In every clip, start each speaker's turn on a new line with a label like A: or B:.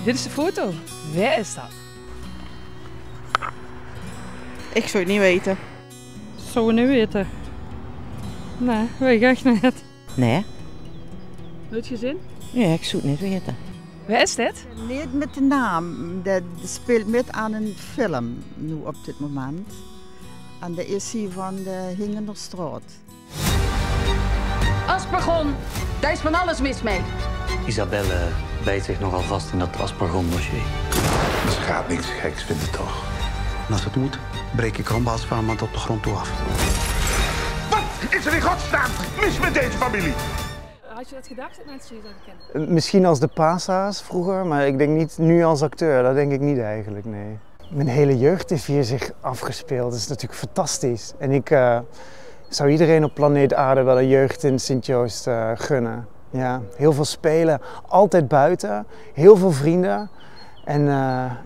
A: Dit is de foto. Waar is dat?
B: Ik zou het niet weten.
A: Zou we niet weten? Nee, weet ik echt niet.
C: Nee?
A: Nooit gezien?
C: Ja, ik zou het niet weten.
A: Waar is dit?
D: Niet met de naam. Dat speelt met aan een film nu op dit moment. En dat is hier van de Hingenerstraat.
E: Aspergon, daar is van alles mis mee.
F: Isabelle bijt zich nogal vast in dat aspergon-dossier.
G: Ze gaat niks geks vinden, toch?
H: En als het moet, breek ik handbaas van iemand op de grond toe af.
G: Wat is er in godsnaam mis met deze familie?
A: Had je dat gedacht dat mensen je zouden kennen?
I: Misschien als de paashaas vroeger, maar ik denk niet nu als acteur. Dat denk ik niet eigenlijk, nee. Mijn hele jeugd heeft hier zich afgespeeld. Dat is natuurlijk fantastisch. En ik zou iedereen op planeet Aarde wel een jeugd in Sint-Joost gunnen. Ja, heel veel spelen, altijd buiten, heel veel vrienden. En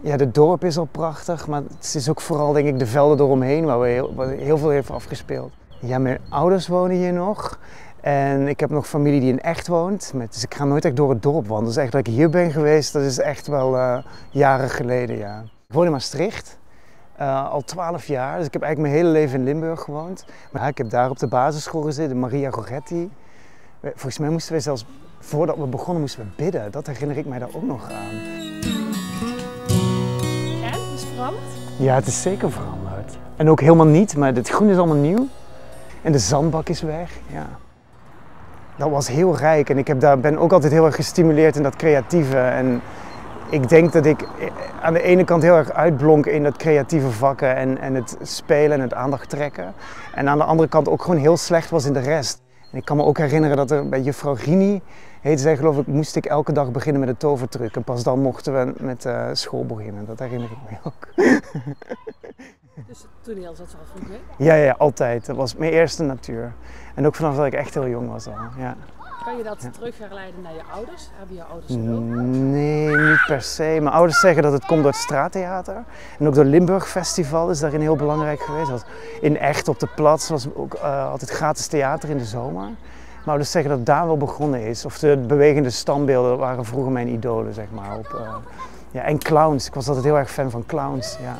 I: ja, het dorp is al prachtig, maar het is ook vooral denk ik de velden eromheen waar we heel veel heeft afgespeeld. Ja, mijn ouders wonen hier nog. En ik heb nog familie die in Echt woont. Dus ik ga nooit echt door het dorp wandelen. Dus echt dat ik hier ben geweest, dat is echt wel jaren geleden, ja. Ik woon in Maastricht, al 12 jaar. Dus ik heb eigenlijk mijn hele leven in Limburg gewoond. Maar ik heb daar op de basisschool gezeten, Maria Goretti. Volgens mij moesten we zelfs, voordat we begonnen, moesten we bidden. Dat herinner ik mij daar ook nog aan.
A: En? Is het veranderd?
I: Ja, het is zeker veranderd. En ook helemaal niet, maar het groen is allemaal nieuw. En de zandbak is weg, ja. Dat was heel rijk en ik ben ook altijd heel erg gestimuleerd in dat creatieve. En ik denk dat ik aan de ene kant heel erg uitblonk in dat creatieve vakken en het spelen en het aandacht trekken. En aan de andere kant ook gewoon heel slecht was in de rest. En ik kan me ook herinneren dat er bij juffrouw Rini, heette zij geloof ik, moest ik elke dag beginnen met een tovertruc. En pas dan mochten we met school beginnen. Dat herinner ik me ook.
A: Dus toneel zat wel vroeg, hè?
I: Ja, altijd. Dat was mijn eerste natuur. En ook vanaf dat ik echt heel jong was al. Ja.
A: Kan je dat terugherleiden naar je ouders? Hebben je ouders dat ook?
I: Nee, niet per se. Mijn ouders zeggen dat het komt door het straattheater. En ook door Limburg Festival is daarin heel belangrijk geweest. Want in Echt op de Plas was ook altijd gratis theater in de zomer. Mijn ouders zeggen dat het daar wel begonnen is. Of de bewegende standbeelden waren vroeger mijn idolen, zeg maar. Ja, en clowns. Ik was altijd heel erg fan van clowns. Ja.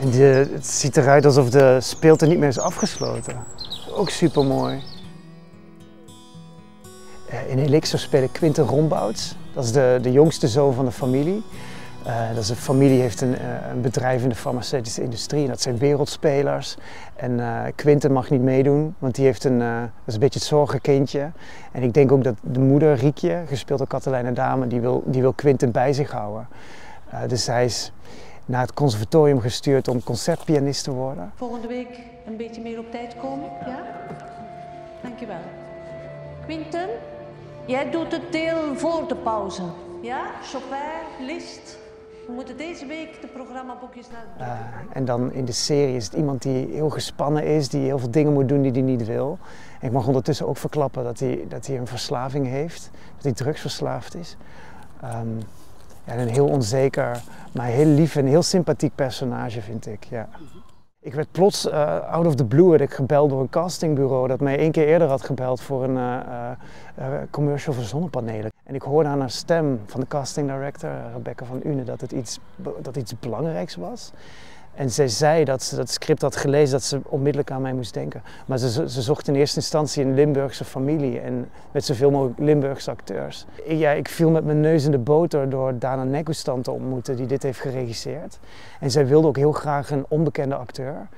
I: En het ziet eruit alsof de speeltuin niet meer is afgesloten. Ook super mooi. In Elixir spelen Quinten Rombouts. Dat is de jongste zoon van de familie. Dat is een familie heeft een bedrijf in de farmaceutische industrie. En dat zijn wereldspelers. En Quinten mag niet meedoen, want die heeft dat is een beetje het zorgenkindje. En ik denk ook dat de moeder, Riekje, gespeeld door Katelijne Dame, die wil Quinten bij zich houden. Dus hij is naar het conservatorium gestuurd om concertpianist te worden.
J: Volgende week een beetje meer op tijd komen, ja? Dankjewel. Quinten, jij doet het deel voor de pauze, ja? Chopin, Liszt. We moeten deze week de programmaboekjes naar
I: En dan in de serie is het iemand die heel gespannen is, die heel veel dingen moet doen die hij niet wil. En ik mag ondertussen ook verklappen dat hij een verslaving heeft, dat hij drugsverslaafd is. Ja, een heel onzeker, maar heel lief en heel sympathiek personage vind ik. Ja. Ik werd plots out of the blue werd ik gebeld door een castingbureau dat mij 1 keer eerder had gebeld voor een commercial voor zonnepanelen. En ik hoorde aan haar stem van de casting director, Rebecca van Une, dat iets belangrijks was. En zij zei dat ze dat script had gelezen, dat ze onmiddellijk aan mij moest denken. Maar ze zocht in eerste instantie een Limburgse familie en met zoveel mogelijk Limburgse acteurs. Ik viel met mijn neus in de boter door Dana Negustan te ontmoeten, die dit heeft geregisseerd. En zij wilde ook heel graag een onbekende acteur.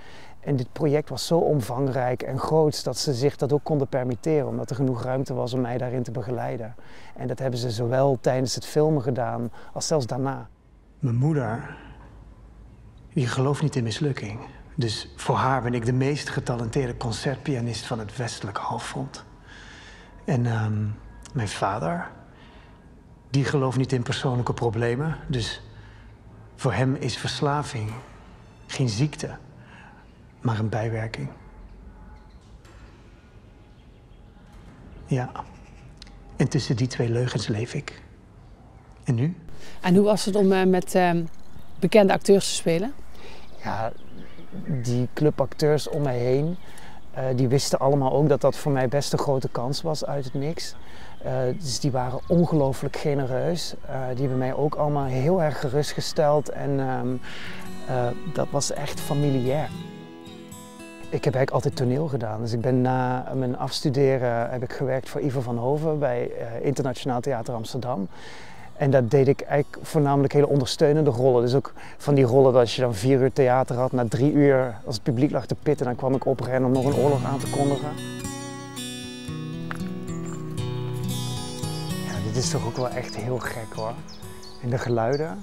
I: En dit project was zo omvangrijk en groots dat ze zich dat ook konden permitteren, omdat er genoeg ruimte was om mij daarin te begeleiden. En dat hebben ze zowel tijdens het filmen gedaan als zelfs daarna. Mijn moeder, die gelooft niet in mislukking. Dus voor haar ben ik de meest getalenteerde concertpianist van het westelijke halfrond. En mijn vader, die gelooft niet in persoonlijke problemen. Dus voor hem is verslaving geen ziekte, maar een bijwerking. Ja, en tussen die 2 leugens leef ik. En nu?
A: En hoe was het om met bekende acteurs te spelen?
I: Ja, die clubacteurs om mij heen, die wisten allemaal ook dat dat voor mij best een grote kans was uit het niks. Dus die waren ongelooflijk genereus. Die hebben mij ook allemaal heel erg gerustgesteld en dat was echt familiair. Ik heb eigenlijk altijd toneel gedaan, dus ik ben na mijn afstuderen heb ik gewerkt voor Ivo van Hoven bij Internationaal Theater Amsterdam. En dat deed ik eigenlijk voornamelijk hele ondersteunende rollen. Dus ook van die rollen dat als je dan 4 uur theater had, na 3 uur als het publiek lag te pitten, dan kwam ik oprennen om nog een oorlog aan te kondigen. Ja, dit is toch ook wel echt heel gek hoor. En de geluiden,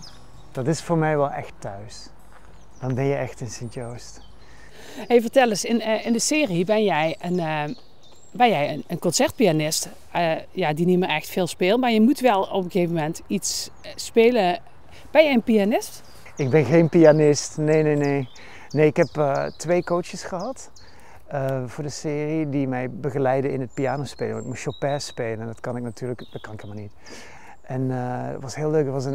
I: dat is voor mij wel echt thuis. Dan ben je echt in Sint-Joost.
C: Hey, vertel eens, in de serie ben jij een concertpianist die niet meer echt veel speelt, maar je moet wel op een gegeven moment iets spelen. Ben jij een pianist?
I: Ik ben geen pianist, nee. Nee, ik heb 2 coaches gehad voor de serie die mij begeleiden in het pianospelen. Ik moest Chopin spelen en dat kan ik helemaal niet. En het was heel leuk, er was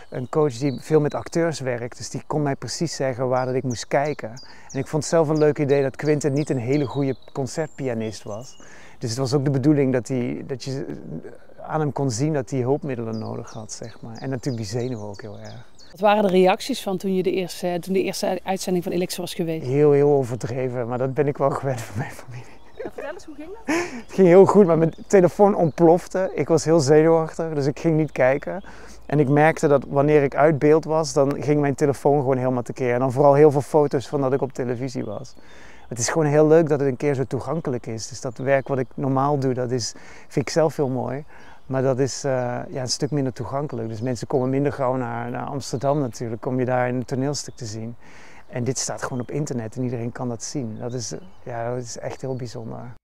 I: een coach die veel met acteurs werkt, dus die kon mij precies zeggen waar dat ik moest kijken. En ik vond het zelf een leuk idee dat Quinten niet een hele goede concertpianist was. Dus het was ook de bedoeling dat je aan hem kon zien dat hij hulpmiddelen nodig had, zeg maar. En natuurlijk die zenuwen ook heel erg.
C: Wat waren de reacties van toen de eerste uitzending van Elixir was geweest?
I: Heel overdreven, maar dat ben ik wel gewend van mijn familie.
C: Ja, vertel eens, hoe ging dat?
I: Het ging heel goed, maar mijn telefoon ontplofte. Ik was heel zenuwachtig, dus ik ging niet kijken. En ik merkte dat wanneer ik uit beeld was, dan ging mijn telefoon gewoon helemaal tekeer. En dan vooral heel veel foto's van dat ik op televisie was. Het is gewoon heel leuk dat het een keer zo toegankelijk is. Dus dat werk wat ik normaal doe, vind ik zelf heel mooi. Maar dat is een stuk minder toegankelijk. Dus mensen komen minder gauw naar Amsterdam natuurlijk, om je daar een toneelstuk te zien. En dit staat gewoon op internet en iedereen kan dat zien. Dat is echt heel bijzonder.